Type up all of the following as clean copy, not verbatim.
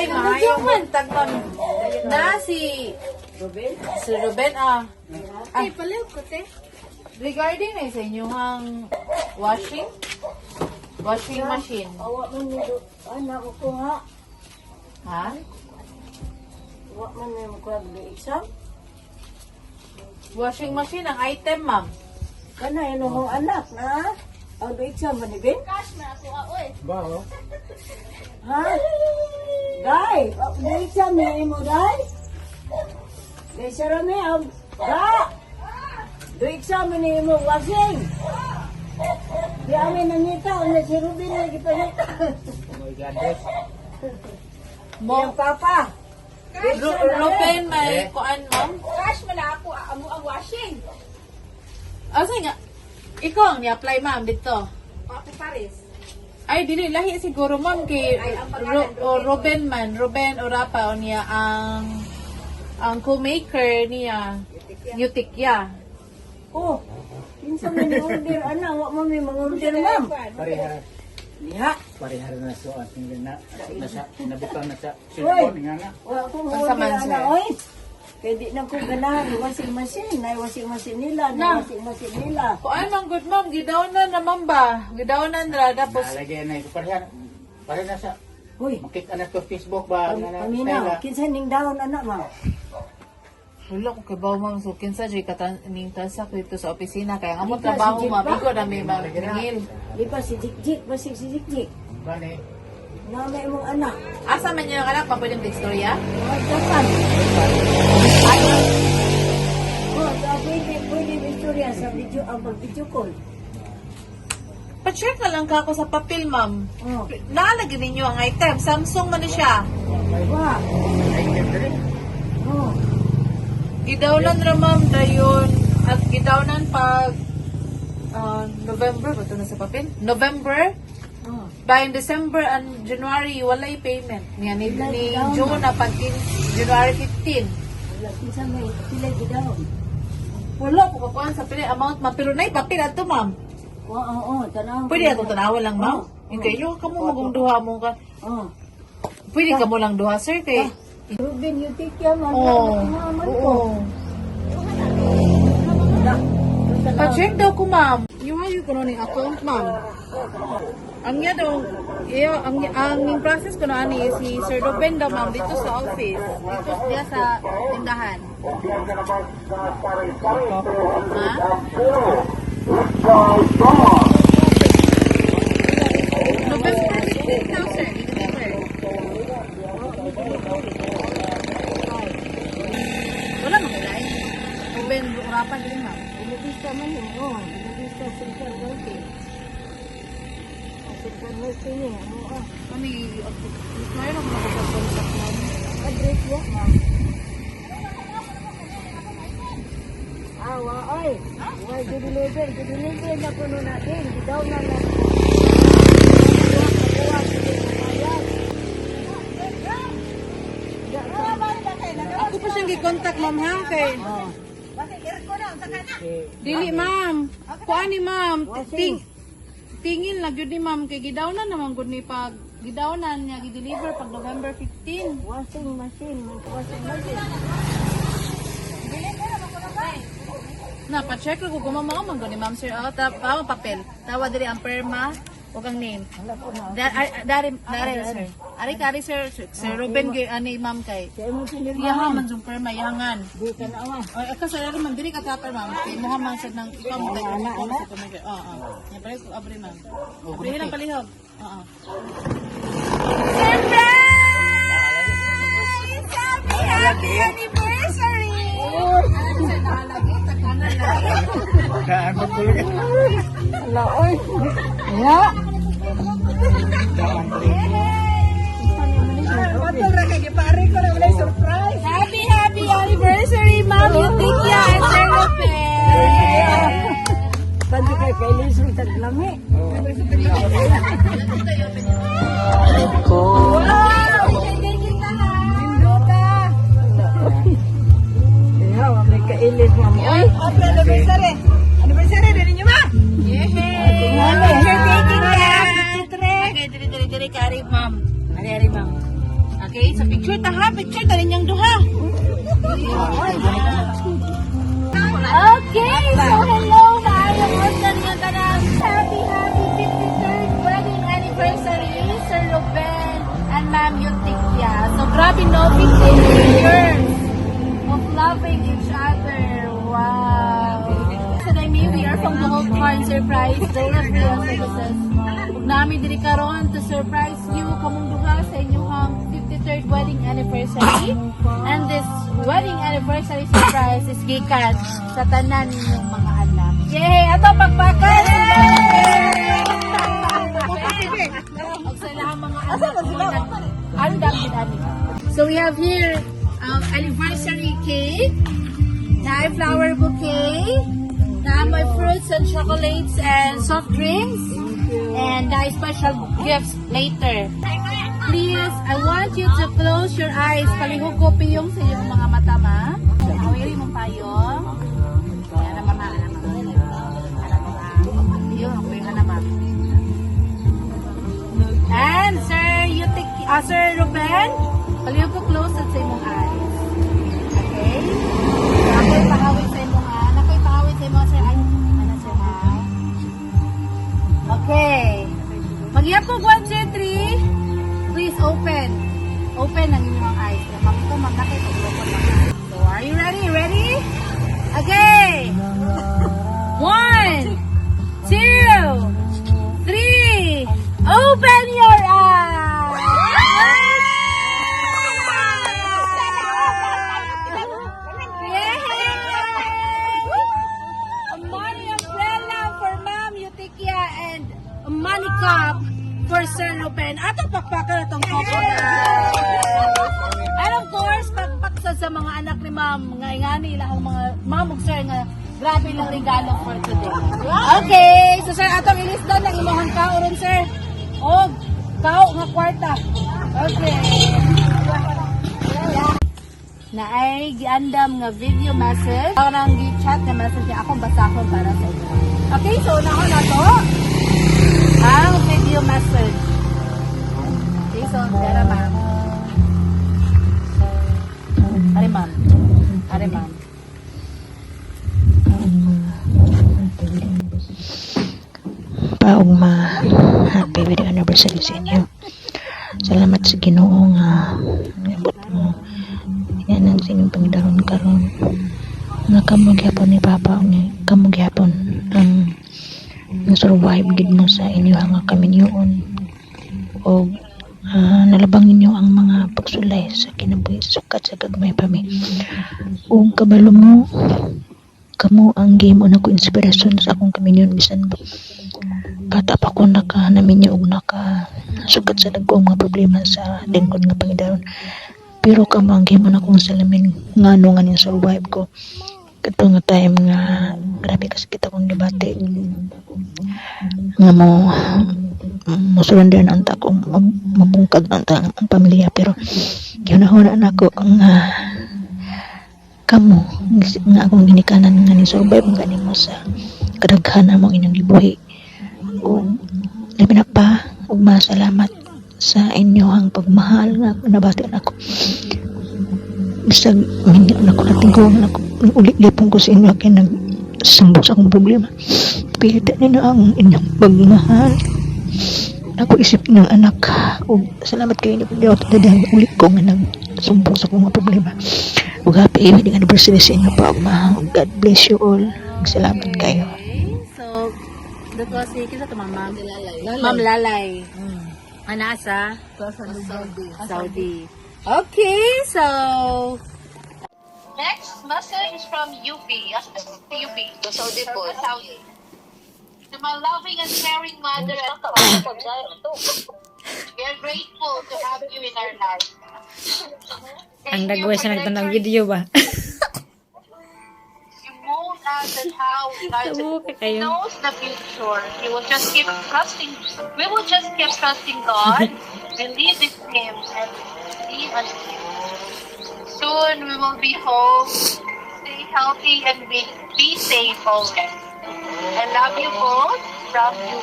maayong buntag, ma'am. Na si Ruben, Ay, paliw ko, te. regarding na sa inyong washing machine. Awak man nito. Anak ko nga. Ha? Awak man nito ko exam. Washing machine ang item, ma'am. Kana yan ang anak na. Ang exam man ni Ben? Cash na ako, oy. Ha? Dai, ang exam ni mo dai. Dai sarami ang da. Do exam ni mo washing. Di amin nangita na si Ruben lagi pa nito. Yung papa. Ruben, may kuan, ma'am. Cash mo na ako, amo ang washing. Sige nga. Ikaw ang ni-apply, ma'am, dito. Ako Paris. Ay, dili, lahi siguro, ma'am, kay Ruben man. Ruben Orapa, o niya, ang co-maker niya, Yutikya. Oh, minsan may order ana, wa mo may order ma'am. Parehas. Niha. Parehas na so ating nasa nabutang na sa cellphone nga na. Wa ko Ang order saman, sir. ana oy. Kaya di na ko ganahan washing machine, na washing machine nila, na washing machine nila. Kuan, ma'am, good ma'am, gidawnan naman ba? Gidawnan ra, tapos, Nalagay na ito parehas. Parehas na sa Hoy, makita na to Facebook ba nga na pamina, kinsa ning daon ana ma'am. wala ko kay bawo, ma'am, so kinsa dyan ning tasak dito sa opisina, kaya ang among Di pa, trabaho, si Jig ma'am, pa? ikaw na may mangingil. Di pa si Jikjik, basig si Jikjik. Bani. Na may mong anak. Asa man yun ang anak, papulim sa istorya? Mga Japan. Oh, so pwede istorya sa video, ang pag-video call. Pa-check na lang ka ako sa papel, ma'am. Oh, Naalagyan ninyo ang item. Samsung man na siya. wa. Oh, Gidawnan ra, ma'am, dayon. At gidawnan pag November, ba ito na sa papel? November. oh. By December and January, walay payment. Nga ni June na pag January 15. Wala, kinsa may pila gidaon. Wala ko kakuan sa pili amount, ma'am. Pero na papel ato, ma'am. Oo, tanaw. Pwede ato tanawan lang, ma'am. Hindi, yung kamo magong duha mo ka. Oh. Pwede ka mo lang duha, sir, kay... Ruben, you take your man. Oo. Oo. Pa-check daw ko, ma'am. Yung hayo ko na ni account, ma'am. Ang niya daw, ang process ko na ani si Sir Ruben daw, ma'am, dito sa office. Dito siya sa tindahan. Ha? November 15 daw, sir. November. Wala mo kulay. Ruben, urapan din, ma'am. Ilubista man yun. Oh, ilubista Central Working. Central Working eh. Ano ah. Kami, mayroon ako sa contact, ma'am. Address ya, ma'am. Awa, oy. Why deliver na puno natin. Gidaw na na. Ako pa siyang gi-contact, ma'am, ha? Kay... Dili, ma'am. Kuan ni, ma'am. Tingin lang yun ni, ma'am. Kay gidawnan naman gud ni pag... Gidawnan niya, gi-deliver pag November 15. Washing machine. Washing machine. Na, pa-check ko kung mamang man ni ma'am, sir. Tawa papel. Tawa diri ang perma o kang name. Dari, sir. Ari, sir. Sir Ruben, ani, ma'am, kay... Kaya mo sinirma. Iyahan man yung perma, iyahangan. Di ka na awa. Ay, ako sa laro, ma'am, dili ka tapper, ma'am. Kay Muhammad sa nang ikaw mo tayo. Ana. Oo. Yan pala ko abri, ma'am. Abri lang palihog. Oo. Happy anniversary! Daan magkulog. Ala, oy. Ya. Happy anniversary, Ma'am Yutikya and Sir Ruben! Tadi kay Feliz yung taglami. Ya, may kailis mo. Oy, Happy anniversary! Anniversary rin ninyo, Ma! Yehey! You're taking that! Okay, diri, kari, ma'am. Ari, ma'am. Okay. Okay, so picture ta ha, picture ta ninyang duha. Okay, so hello, maayong order nga tanang happy 53rd wedding anniversary, Sir Ruben and Ma'am Eutychia. So grabe no, 50 years of loving each other. Wow. So Naimi, we are from the Old Corn Surprise Day of Real Services. Ug namin diri karon to surprise you kamong duha sa inyong 53rd wedding anniversary. And this wedding anniversary surprise is gikan sa tanan ninyong mga anak. Yay! Ato pagpakan! Ug sa ilang mga anak andam gid ani. So we have here anniversary cake, na flower bouquet, na may fruits and chocolates and soft drinks, and special gifts later. Please, I want you to close your eyes. Palihog ko piyong sa iyong mga mata, ma. Awiri mong payong. Ayan na, mama. Ayan na, mama. Piyong, ang piyong na, mama. And, Sir Ruben, palihog ko close at sa iyong eyes. Okay? Ako'y pakawin sa iyong eyes. Ako'y pakawin sa iyong sir. Ay, ano, sir, ha? Okay. Magyapog 1, 2, 3. Please open. Open ang inyong eyes. Ito, magkakit. So, are you ready? Ready? Okay. 1, 2, 3. Open your eyes. A money umbrella for Ma'am Eutychia and a money cup for Sir Ruben. Atong pakpakan itong couple. And of course, pagpaksa sa mga anak ni Ma'am, nga ingani ilang mga Ma'am ug Sir nga grabe lang regalo for today. Okay, so Sir, atong ilisdan ng imong kauron, Sir. Og kao nga kwarta. Okay. Na ay giandam nga video message. Parang gi-chat na message niya akong basahon para sa inyo. Okay, so naon na to. Ang video message. Okay, so, tara ma'am. Are ma'am. Are ma'am. Paugma, happy wedding anniversary sa inyo. Salamat sa Ginoo nga nabot mo. Yan ang sa inyong pangdaron karon. Nga kamo gyapon ni Papa, nga kamo gyapon ang survive gid mo sa inyo nga kaminyoon. O nalabang ninyo ang mga pagsulay sa kinabuhi sukat sa gagmay pa mi. Ug kabalo mo kamo ang game o nako inspirasyon sa akong kaminyoon bisan bata pa ko naka naminyo og naka sugat sa dagkong mga problema sa lingkod nga Panginoon. Pero kamo ang game o nakong salamin ngano nga ning survive ko. Kato nga time nga grabe kasi kita kong debate nga mo surrender na anta ko mabungkag na anta ang pamilya, pero ginahuna na ako nga kamo nga akong ginikanan nga ni survive nga nimo sa kadaghanan mong inyong gibuhi. O labi na pa ug masalamat sa inyo ang pagmahal nga nabati ako. Bisag minyo na ko natingkong ako ulit-lipong ko sa inyo kaya nagsambok sa akong problema. Pita nila ang inyong pagmahal. Ako isip ng anak. O salamat kayo niyo dahil ulit ko nga nagsumbong sa akong mga problema. O happy wedding anniversary sa inyo pa. God bless you all. Salamat kayo. Okay, so, that was kita to Ma'am Lalay. Ma'am Lalay. Anasa? Saudi. Okay, so next message is from UP. UP. The Saudi po. Saudi. To my loving and caring mother, we are grateful to have you in our life. Ang nagwa siya nagtanong video ba? You mold us and how God Sabuka kayo. knows the future. We will just keep trusting. We will just keep trusting God, believe in Him, and believe in Him. Soon we will be home. Stay healthy and be safe always. I love you both. Love you.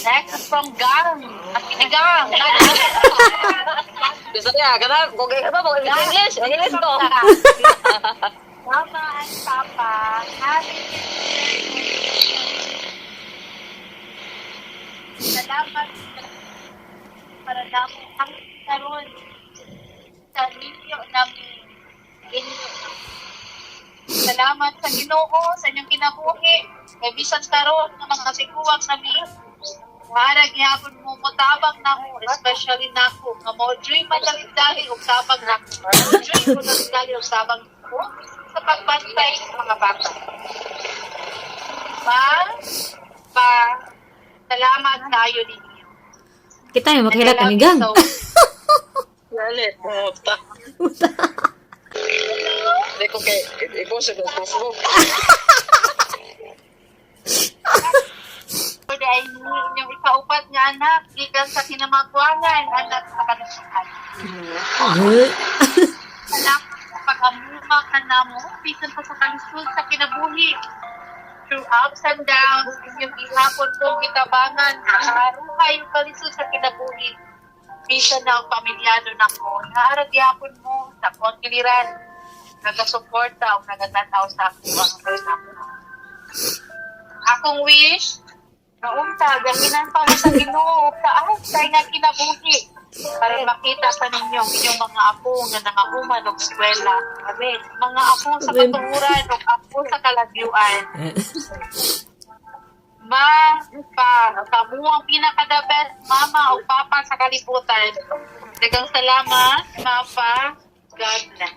Next from gang. Gang. Gusto niya, kana, kung kaya ba, kung English ko. Mama and Papa, salamat para namin ang karoon sa ninyo namin. Salamat sa Ginoo sa inyong kinabuhi. Kay bisan karon ng mga siguwang namin. Para gihapon mo motabang na mo, especially nako. Nga mo dream man lang dahil og tabang nako. Dream mo lang dahil og tabang nako sa pagbantay sa mga bata. Salamat kayo ninyo. Kita yung makilat kami gang. Lalit, puta. Hindi ko kay, i-post sa Facebook. Dahil inyong ikaupat nga anak, gikan sa kinamagwangan, anak sa kanusuhan. Anak, pag-amuma ka na mo, bisan pa sa kanusul sa kinabuhi. Through ups and downs, inyong ihapon kong kitabangan, haruhay yung kalisod sa kinabuhi. Bisan na ang pamilyado na ko, naarag ihapon mo sa konkiliran, nagasuporta o nagatataw sa ako ang kasama. Akong wish, naunta, gaminan pa mo sa Ginoo, kaya nga kinabuhi para makita sa ninyo inyong mga apo nga nangahuman og eskwela. Amen. Mga apo sa katuhuran o apo sa kalagyuan. Kamu ang pinaka-the best mama o papa sa kalibutan. Dagang salamat, Papa. God bless.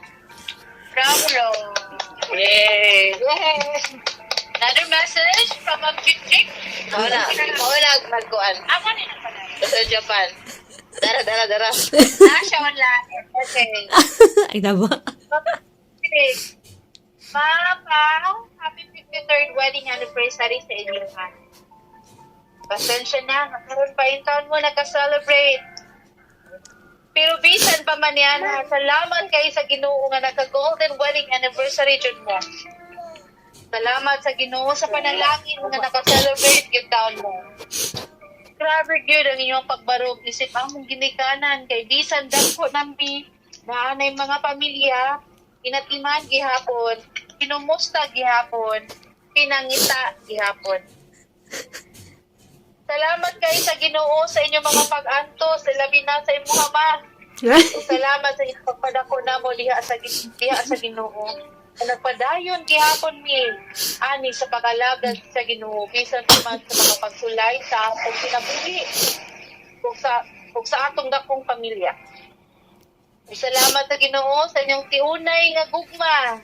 Bravo, Lord. Yay! Another message from Ma'am Chick. Wala, magkuhan. Ako na yung pala. Sa Japan. Dara. Siya wala. Okay. Ay, tama. Papa, happy 53rd wedding anniversary sa inyo. Pasensya na, nakaroon pa yung taon mo naka-celebrate. Pero bisan pa man yan, salamat kayo sa Ginoo nga naka-golden wedding anniversary dyan mo. Salamat sa Ginoo sa panalangin nga naka-celebrate yung taon mo. Grabe yun ang inyong pagbarog. Isip ang mong ginikanan kay bisan dako nambi na anay mga pamilya, inatiman gihapon, pinumusta gihapon, pinangita gihapon. Salamat kayo sa Ginoo sa inyong mga pag-antos, labi na sa imong ama. Salamat sa inyong pagpadako namo diha sa Ginoo. Nagpadayon gihapon mi ani sa pag-alagad sa Ginoo bisan man sa mga pagsulay sa atong kinabuhi ug sa atong dakong pamilya. Salamat sa Ginoo sa inyong tiunay nga gugma.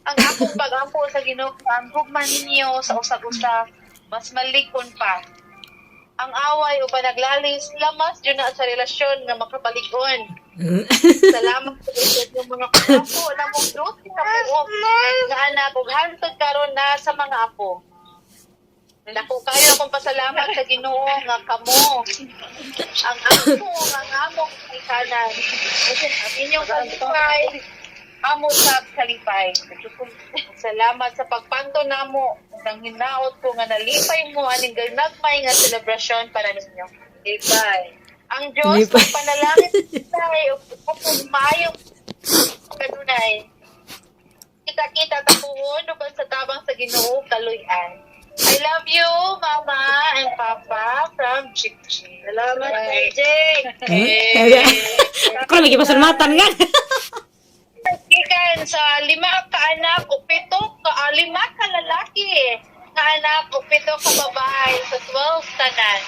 Ang akong pag-ampo sa Ginoo, ang gugma ninyo sa usag-usa mas malikon pa. Ang away o panaglalis, lamas yun na sa relasyon nga makapalikon. Salamat sa inyong mga apo na mong growth sa puok nga anak ug hantod karon na sa mga apo. Nako kayo akong pasalamat sa Ginoo nga kamo ang apo ang among kanan. Kasi ang inyong kalipay amo sa kalipay. Salamat sa pagpanto namo nang hinaot ko nga nalipay mo aning nagmay nga selebrasyon para ninyo. Bye. Ang Diyos ng panalangin tayo upang mayo kanunay. Kita-kita tapuhon uban sa tabang sa Ginoo kaluyan. I love you, Mama and Papa from Chichi. Salamat, Jake. Ako lang ikipasalmatan nga. Ikan sa 5 ka anak o 7 ka 5 ka lalaki nga anak o 7 ka babae sa 12 tanan.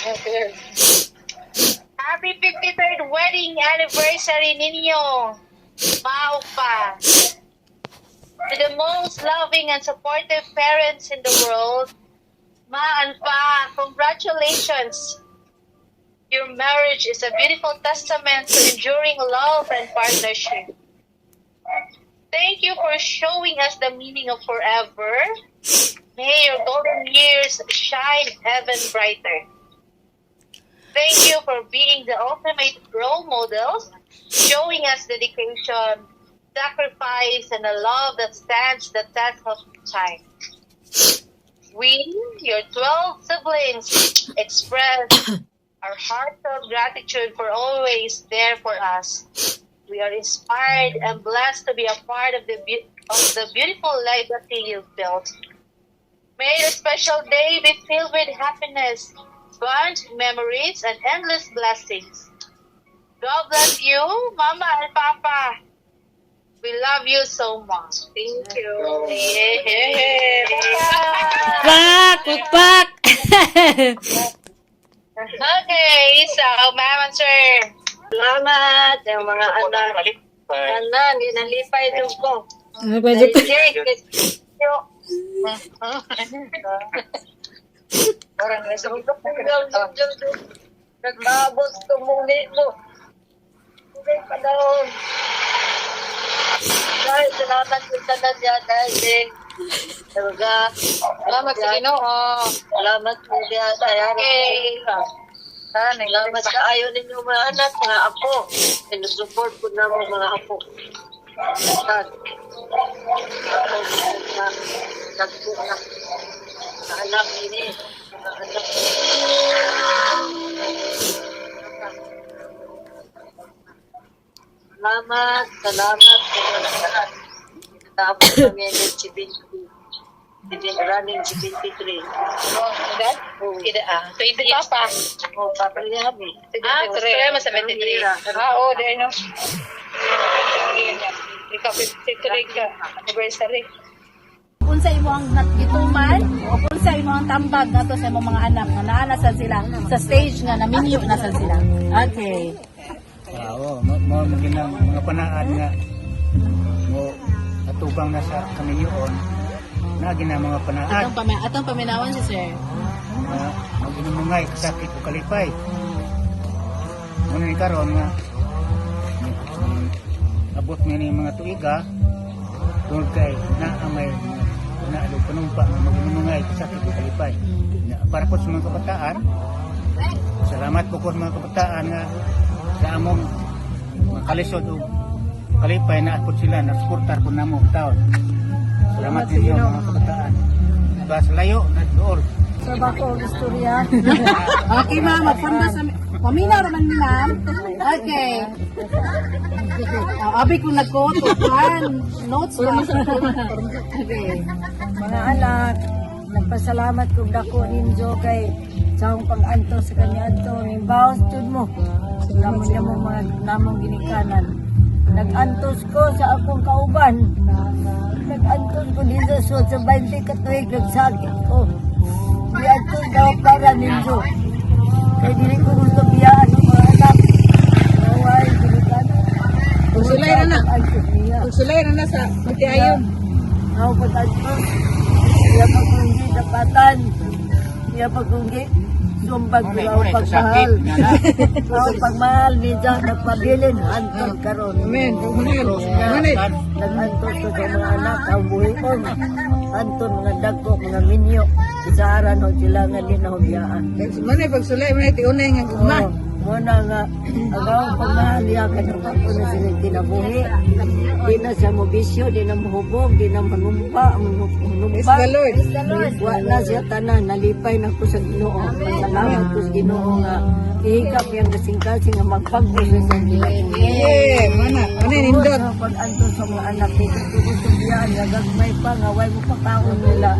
Happy 53rd wedding anniversary ninyo. Mao pa. To the most loving and supportive parents in the world, Ma and Pa, congratulations. Your marriage is a beautiful testament to enduring love and partnership. Thank you for showing us the meaning of forever. May your golden years shine even brighter. Thank you for being the ultimate role models, showing us dedication, sacrifice, and a love that stands the test of time. We, your 12 siblings, express our heartfelt gratitude for always there for us. We are inspired and blessed to be a part of the beautiful legacy you've built. May the special day be filled with happiness, fun, memories, and endless blessings. God bless you, Mama and Papa. We love you so much. Thank you. Yeah. Pak! Pak! Okay, so, Ma'am and Sir. Salamat yung mga anak. Anak, ginalipay doon ko. Ano pa dyan? Parang nasundok mo daw dyan. Nagmabot tumuli mo. Hindi pa daw. Dahil salamat yung tanan niya dahil talaga. Salamat sa Ginoo. Salamat po niya dahil. Salamat sa ayaw ninyo mga anak, mga apo. Sinusupport ko na mga apo. Anak ini, anak salamat sa lahat. Tapos kami ng running 73. Tidak, 20 pa. Oh, papalihami. Kaya mas 73. Oo, dahil no. Ikaw 53 ka, anniversary. Unsa imo ang gituman o unsa imo ang tambag nato sa imong mga anak nga naa na sad sila sa stage nga naminyo na sad sila. Okay. Oo, mo ginang mga panaan nga mo atubang na sa kaminyoon na gina mga panaan Atong paminawan si sir. na maginumungay sakit o kalipay. Muna ni karon nga abot nga ni mga tuiga tungod kay naamay na panumpa nga maginumungay sakit o kalipay. Para po sa mga kabataan, salamat po sa mga kabataan nga sa among mga kalisod o kalipay na atpot sila na suportar po namo taon. Salamat ninyo mga kabataan. Diba sa layo na dool. Sa bako istorya. Okay, ma'am, magpanda sa paminaw naman ni ma'am. Okay. Abi ko nagkutukan notes lang. Okay. Mga anak, nagpasalamat kong dako ninyo kay sa akong pag-anto sa kanya ato ning bawas tud mo. Namon niya mo mga namong ginikanan. Nag-antos ko sa akong kauban. Nag-antos ko dito sa 20 katuig nagsakit ko. Di-antos daw para ninyo. Kaya dili ko gusto biyaan ng mga anak. Naway, ginikanan. Sulay na na. Sulay na na sa Matiayon. Ako pag-antos. Kaya pag-unggi dapatan. Kaya pag-unggi sumbag ko ako pagmahal. Ako pagmahal niya nagpabilin hantod karon. Amen. Nag-antos ko sa mga anak ang buhion. Hantod mga dagko, mga minyo. Isaharan ho sila nga din na hubiyaan. Manay pagsulay, manay tiunay nga gugma. Muna nga, ang akong pagmahal niya kanang ako na sila kinabuhi. Di na siya mobisyo, di na mahubog, di na manumpa. Is the Lord. Wala siya tanan, nalipay na ko sa Ginoo. Salamat ko sa Ginoo nga ihikap yung kasing-kasing nga magpagpo sa Ginoo. Yeah, mana nindot. Pag-anto sa mga anak nito, gusto biyaan, nagagmay pa nga, way mo pakaon nila.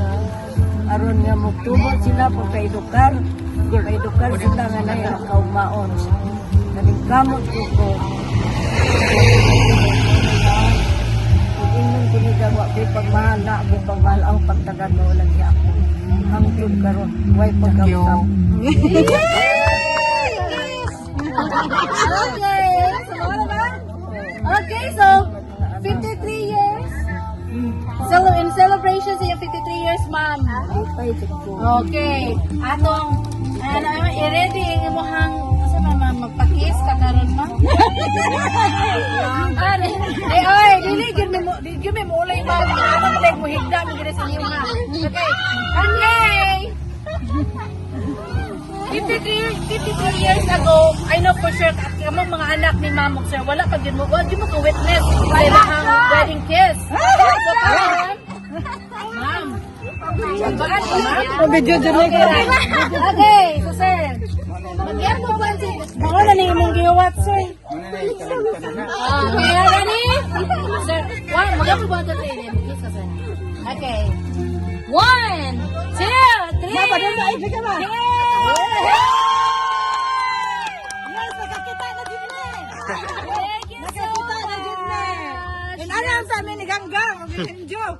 Aron nga magtubo sila pagka-edukar. Pagka-edukar sila nga na yung kaumaon. Kaning kamot ko. Inom ko ni Gawa, pagmahal na, pagmahal ang pagtagano lang niya ako. Hangtod karon, way pagkausap. Okay, so 53 years. In celebration sa iyong 53 years, ma'am. Lipay ko. Okay. Atong, i-ready ang imuhang, asa ma'am, magpakis ka karon ma'am? Oy, dili mo ulay ma'am. Ano mo higda mo gina sa iyo nga. Okay. Anyay! 53 years ago, I know for sure, kamong mga anak ni Mamok sir, wala pa yun mo ka-witness sa ilang wedding kiss. So, karon, ma'am, okay, so sir, magyan mo Muna na yung kalimutan na. Okay, ready? Sir, one, magkakabuhan ka tayo. Kiss ka sana. Okay. 1, 2, 3. Mama, doon ba? Ay, bigyan mo. Yes, nakakita na din na. Thank you so Nakakita na din na. much. Inaram sa amin ni Ganggang. Enjoy.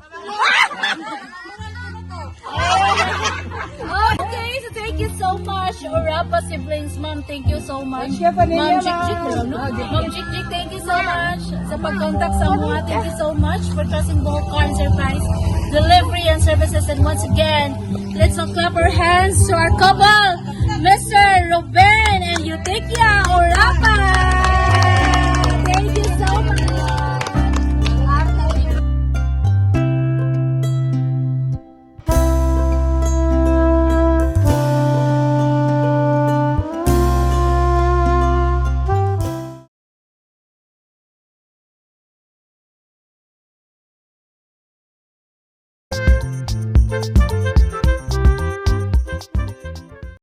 Okay, so thank you so much, Orapa siblings, Ma'am. Thank you so much. Thank you pa ninyo, Ma'am Jik-Jik, Ma'am. no? Ma'am Jik-Jik, thank you so much sa pag-contact sa mga. Thank you so much for trusting Bohol Car and Surprise Delivery and Services. And once again, let's all clap our hands to our couple, Mr. Ruben and Eutekia Orapa. Thank you so much. Thank